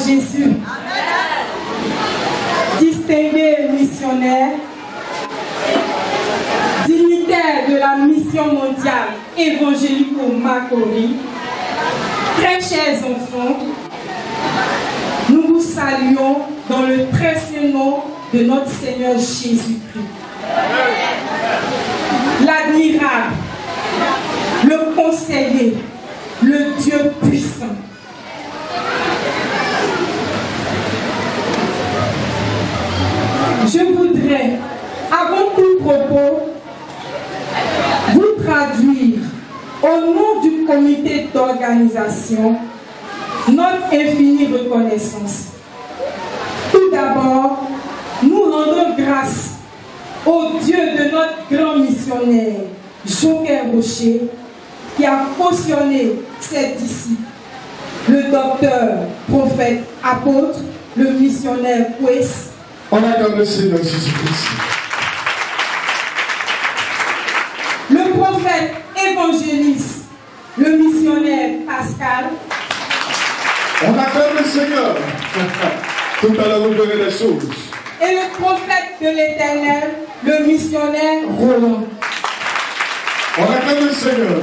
Jésus. Distingués missionnaires, dignitaires de la mission mondiale évangélique au Makori, très chers enfants, nous vous saluons dans le précieux nom de notre Seigneur Jésus-Christ. L'admirable, le conseiller, le Dieu puissant. Je voudrais, avant tout propos, vous traduire au nom du comité d'organisation notre infinie reconnaissance. Tout d'abord, nous rendons grâce au Dieu de notre grand missionnaire, Joker Rocher, qui a cautionné ses disciples, le docteur, prophète, apôtre, le missionnaire Kwes. On acclame le Seigneur Jésus-Christ. Le prophète évangéliste, le missionnaire Pascal. On acclame le Seigneur. Tout à l'heure, vous verrez des choses. Et le prophète de l'Éternel, le missionnaire Roland. On acclame le Seigneur.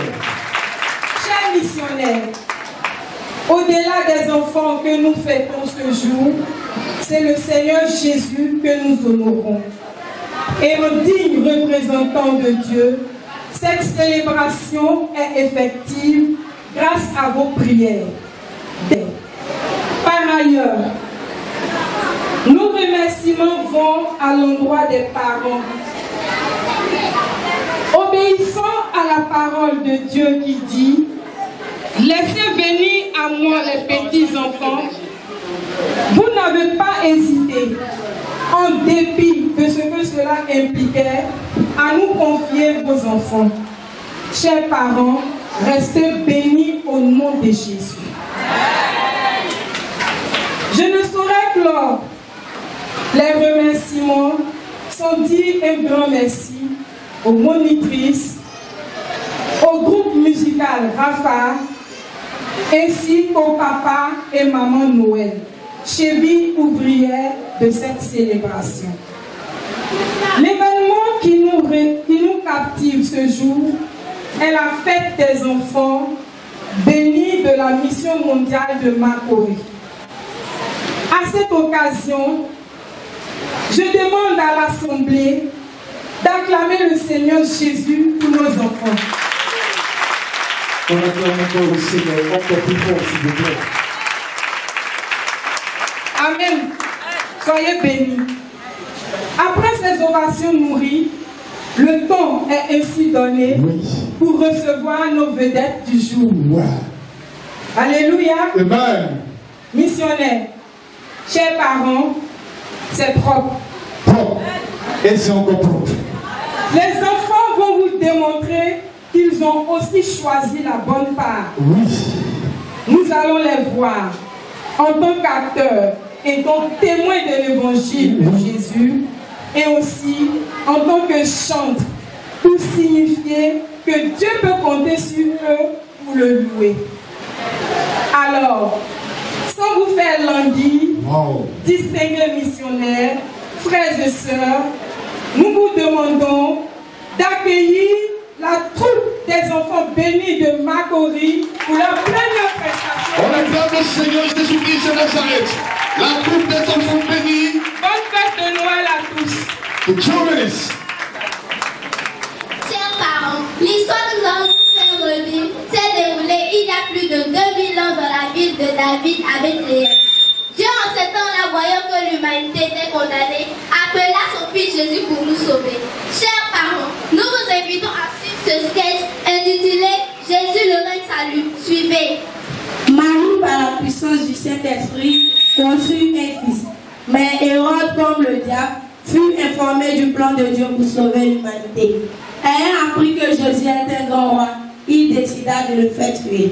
Chers missionnaires, au-delà des enfants que nous fêtons ce jour, c'est le Seigneur Jésus que nous honorons. Et le digne représentant de Dieu, cette célébration est effective grâce à vos prières. Par ailleurs, nos remerciements vont à l'endroit des parents. Obéissant à la parole de Dieu qui dit « Laissez venir à moi les petits enfants », vous n'avez pas hésité, en dépit de ce que cela impliquait, à nous confier vos enfants. Chers parents, restez bénis au nom de Jésus. Je ne saurais clore les remerciements sans dire un grand merci aux monitrices, au groupe musical Rafa, ainsi qu'au papa et maman Noël, cheville ouvrière de cette célébration. L'événement qui nous captive ce jour est la fête des enfants bénis de la mission mondiale de Makori. À cette occasion, je demande à l'Assemblée d'acclamer le Seigneur Jésus pour nos enfants. On acclame encore le Seigneur, encore plus fort, s'il vous plaît. Amen. Soyez bénis. Après ces orations nourries, le temps est ainsi donné pour recevoir nos vedettes du jour. Wow. Alléluia. Amen. Missionnaires, chers parents, c'est propre. Propre. Et c'est encore propre. Les enfants vont vous démontrer qu'ils ont aussi choisi la bonne part. Oui. Nous allons les voir en tant qu'acteurs et donc témoins de l'évangile de Jésus, et aussi en tant que chantres, pour signifier que Dieu peut compter sur eux pour le louer. Alors, sans vous faire languir, distingués missionnaires, frères et sœurs, nous vous demandons d'accueillir la troupe des enfants bénis de Makori pour leur première prestation. On acclame le Seigneur Jésus-Christ de Nazareth. La troupe des enfants bénis. Bonne fête de Noël à tous. For 2 minutes. Chers parents, l'histoire que nous allons faire revivre s'est déroulée il y a plus de 2000 ans dans la ville de David à Bethléem. Dieu, en ce temps-là, voyant que l'humanité était condamnée, appela son fils Jésus pour nous sauver. Chers parents, nous vous invitons à suivre ce sketch intitulé Jésus le règne salut. Suivez. Marie, par la puissance du Saint-Esprit, conçut un fils. Mais Hérode, comme le diable, fut informé du plan de Dieu pour sauver l'humanité. Ayant appris que Jésus était un grand roi, il décida de le faire tuer.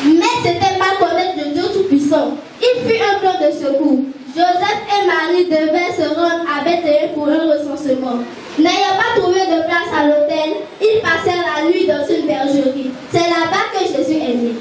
Mais c'était pas connaître le Dieu Tout-Puissant. Il fut un plan de secours. Joseph et Marie devaient se rendre à Bethléem pour un recensement. N'ayant pas trouvé de place à l'hôtel, ils passèrent la nuit dans une bergerie. C'est là-bas que Jésus est né.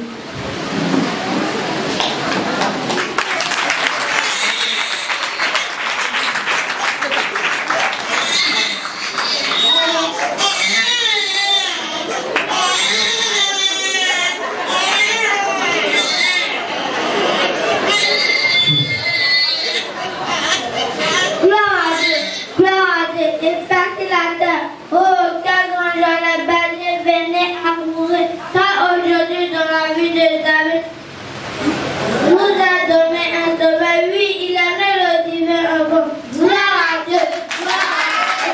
la terre. Oh, quel grand jour les bergers venaient à mourir. Car aujourd'hui, dans la vie de David, nous a donné un sauveur. Oui, il a né le divin enfant. Gloire à Dieu. Gloire à Dieu.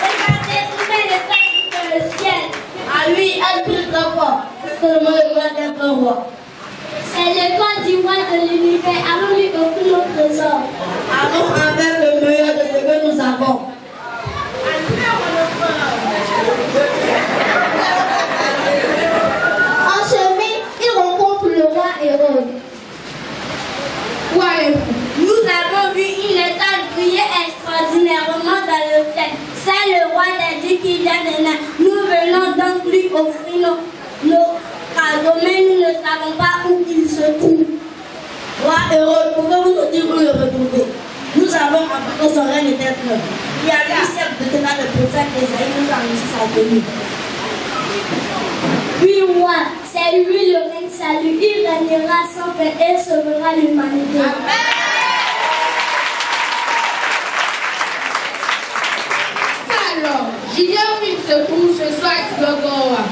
Regardez où est le temps dans le ciel. À lui, elle prie très fort. Seulement le roi d'être roi. C'est le corps du roi de l'univers. Allons lui offrir nos trésors. Allons avec le meilleur de ce que nous avons. En chemin, il rencontre le roi Hérode. Où allez-vous? Nous avons vu une étoile briller extraordinairement dans le ciel. C'est le roi des dieux qui vient de naître. Nous venons donc lui offrir nos cadeaux, mais nous ne savons pas où il se trouve. Roi Hérode, pouvez-vous nous dire où le retrouver? Nous avons appris que son règne était prêt. Il y a 8 siècles de temps, le prophète Esaïe nous annonce sa venue. Oui, roi, c'est lui le règne salut. Il régnera sans fin et sauvera l'humanité. Alors, j'ignore où il se trouve ce soir avec le roi.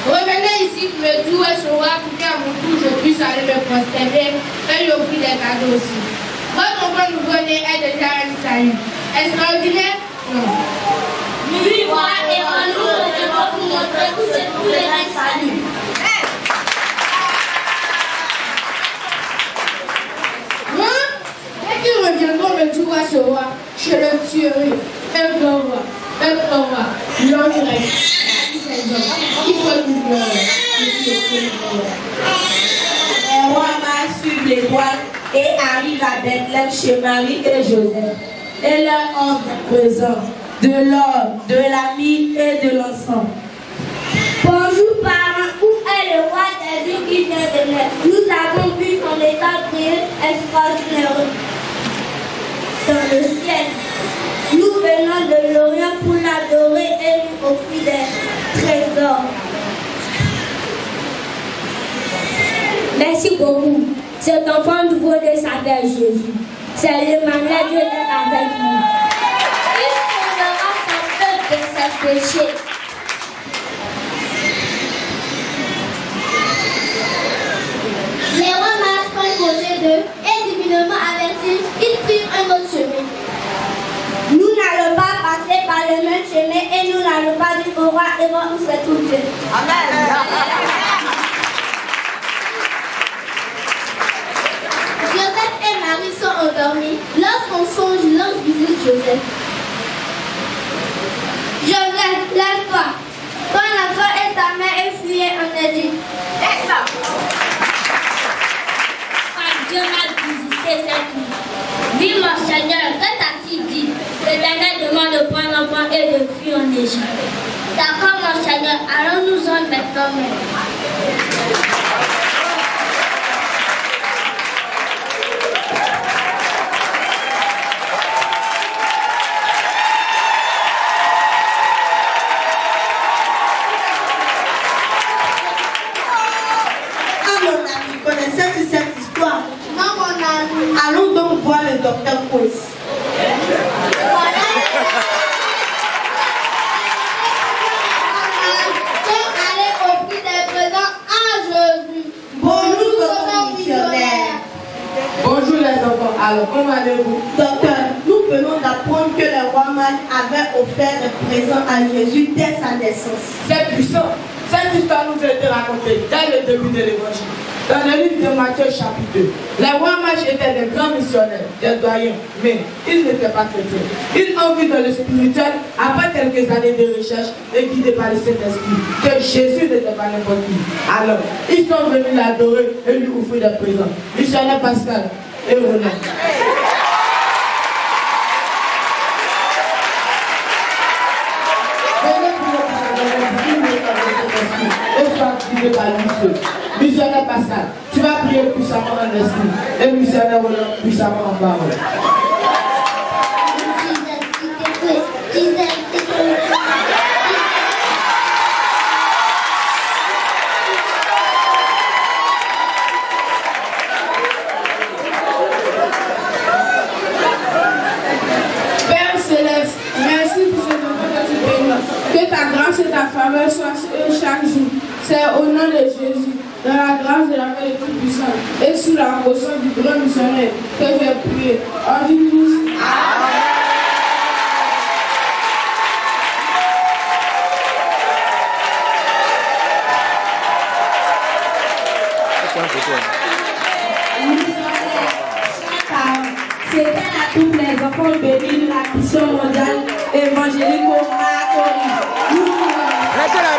Revenez ici pour me dire où est ce roi pour qu'à mon tour je puisse aller me prosterner et lui offrir des cadeaux aussi. Votre enfant nouveau-né est déjà un salut. Extraordinaire? Non. Oui, roi, et en nous reviendrons pour montrer où se trouve le règne salut. Et qu'ils reviendront me dire où est ce roi, je le tuerai. Un grand roi, l'homme règne. Il faut du gloire. Les rois mages suivent l'étoile et arrivent à Bethléem chez Marie et Joseph. Et leur offre présent de l'or, de la myrrhe et de l'encens. Bonjour parents, où est le roi des dieux qui vient de naître? Nous avons vu son état briller extraordinaire dans le ciel. Nous venons de l'Orient pour l'adorer et lui offrir des trésors. Merci beaucoup. Cet enfant nouveau-né s'appelle Jésus. C'est l'Emmanuel, Dieu est avec nous. Il sauvera son peuple de ses péchés. Les rois mages prennent côté d'eux et divinement avertis, ils prirent un autre chemin. Nous n'allons pas passer par le même chemin et nous n'allons pas dire au roi Hérode où se trouve Dieu. Amen. Joseph et Marie sont endormis. Lorsqu'on songe, l'ange visite Joseph. Joseph, lève-toi. Ton enfant et ta mère est fuyée en Égypte. Dieu m'a visité cette nuit. Oui, mon Seigneur, que t'a-t-il dit? L'Éternel demande de prendre l'enfant et de fuir en Égypte. D'accord, mon Seigneur, allons-nous-en maintenant même. Connaissez-tu cette histoire? Non, mon ami. Allons donc voir le docteur Pouce. Voilà. Allez offrir des présents à Jésus. Bonjour, docteur missionnaire. Bonjour les enfants, alors comment allez-vous? Docteur, nous venons d'apprendre que le roi Mage avait offert des présents à Jésus dès sa naissance. C'est puissant. Cette histoire nous a été racontée dès le début de l'évangile. Dans le livre de Matthieu chapitre 2, les rois mages étaient des grands missionnaires, des doyens, mais ils n'étaient pas chrétiens. Ils ont vu dans le spirituel, après quelques années de recherche et guidés par le Saint-Esprit, que Jésus n'était pas n'importe qui. Alors, ils sont venus l'adorer et lui offrir des présents. Missionnaire Pascal et Roland. Missionnaire Pascal, tu vas prier puissamment en esprit et missionnaire Roland puissamment en parole. avec soin chaque jour. C'est au nom de Jésus, dans la grâce de la Mère Tout-Puissante et sous la caution du grand missionnaire que j'ai prié. On dit tous Amen. C'était à tous les enfants bénis de la mission mondiale évangélique au Macori. Restez là.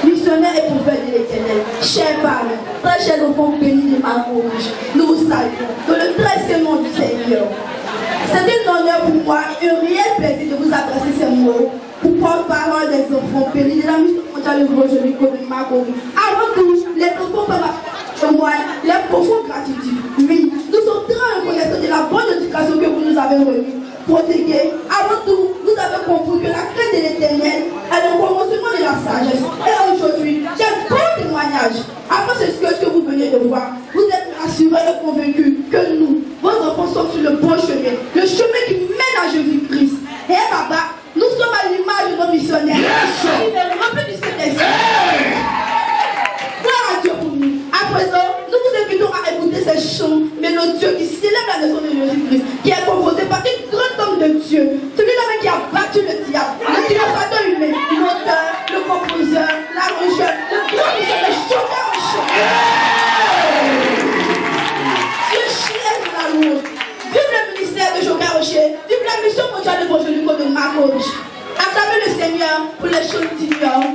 Missionnaire et prophète de l'Éternel, chers parents, très chers enfants bénis de Macori, nous vous saluons dans le très saint nom du Seigneur. C'est un honneur pour moi et un réel plaisir de vous adresser ces mots pour porte-parole des enfants bénis de la mission mondiale évangélique de Macori. Avant tout, les enfants peuvent témoignent les profondes gratitude. Oui, nous sommes très reconnaissants de la bonne éducation que vous nous avez remis. Protégée. Avant tout, vous avez compris que la crainte de l'Éternel est le commencement de la sagesse. Et aujourd'hui, quel bon témoignage. Après ce que vous venez de voir, vous êtes rassurés et convaincus que nous, vos enfants, sommes sur le bon chemin. Le chemin qui mène à Jésus-Christ. Et Baba, nous sommes à l'image de nos missionnaires. Ils sont remplis du Saint-Esprit. Gloire à Dieu pour nous. À présent, nous vous invitons à écouter ces chants mélodieux qui célèbrent la naissance de Jésus-Christ, qui est composé par un grand homme de Dieu, celui-là qui a battu le diable, le dinosaure humain, l'auteur, le composeur, l'arrangeur, le grand monsieur, le chanteur en chant. Dieu chien de la louange. Vive le ministère de Joker Rocher, vive la mission mondiale de Évangélique de Macori. Acclamez le Seigneur pour les choses d'ignorants.